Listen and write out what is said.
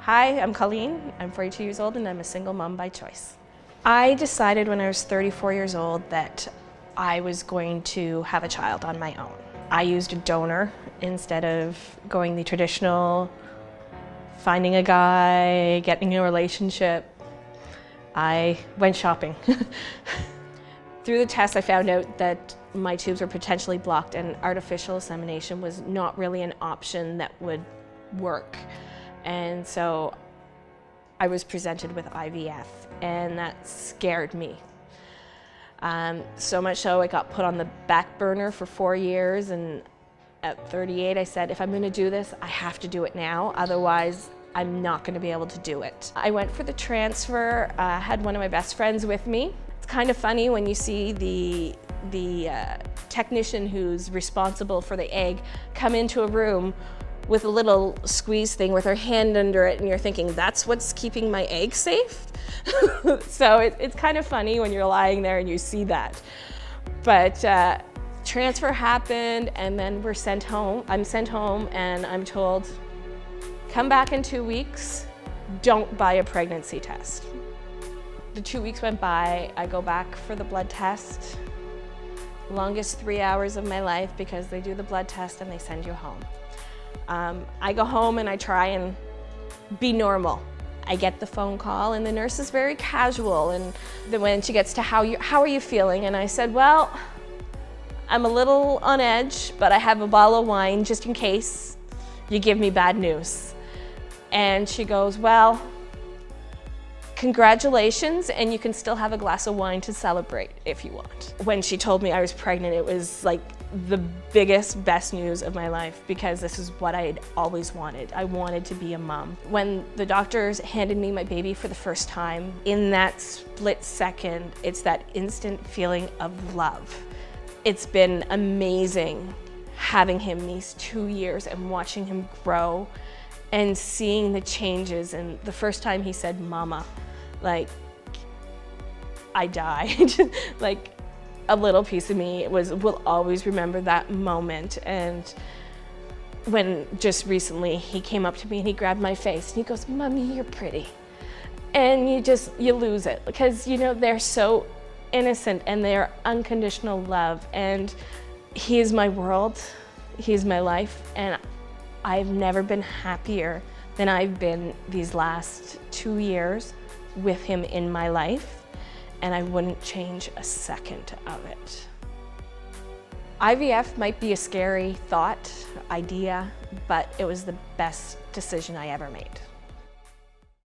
Hi, I'm Colleen. I'm 42 years old and I'm a single mom by choice. I decided when I was 34 years old that I was going to have a child on my own. I used a donor instead of going the traditional, finding a guy, getting a relationship. I went shopping. Through the test, I found out that my tubes were potentially blocked and artificial insemination was not really an option that would work. And so I was presented with IVF, and that scared me. So much so I got put on the back burner for 4 years, and at 38 I said, if I'm going to do this, I have to do it now, otherwise I'm not going to be able to do it. I went for the transfer, had one of my best friends with me. It's kind of funny when you see the technician who's responsible for the egg come into a room with a little squeeze thing with her hand under it, and you're thinking, that's what's keeping my egg safe? So it's kind of funny when you're lying there and you see that. But transfer happened, and then we're sent home. I'm sent home and I'm told, come back in 2 weeks, don't buy a pregnancy test. The 2 weeks went by, I go back for the blood test. Longest 3 hours of my life, because they do the blood test and they send you home. I go home and I try and be normal. I get the phone call and the nurse is very casual, and then when she gets to how are you feeling? And I said, well, I'm a little on edge, but I have a bottle of wine just in case you give me bad news. And she goes, well, congratulations, and you can still have a glass of wine to celebrate if you want. When she told me I was pregnant, it was like the biggest, best news of my life, because this is what I had always wanted. I wanted to be a mom. When the doctors handed me my baby for the first time, in that split second, it's that instant feeling of love. It's been amazing having him these 2 years and watching him grow and seeing the changes. And the first time he said, "Mama," like, I died. Like, a little piece of me will always remember that moment. And when just recently he came up to me and he grabbed my face and he goes, "Mommy, you're pretty." And you lose it, because they're so innocent and they're unconditional love. And he is my world, he's my life, and I've never been happier than I've been these last 2 years with him in my life. And I wouldn't change a second of it. IVF might be a scary thought, idea, but it was the best decision I ever made.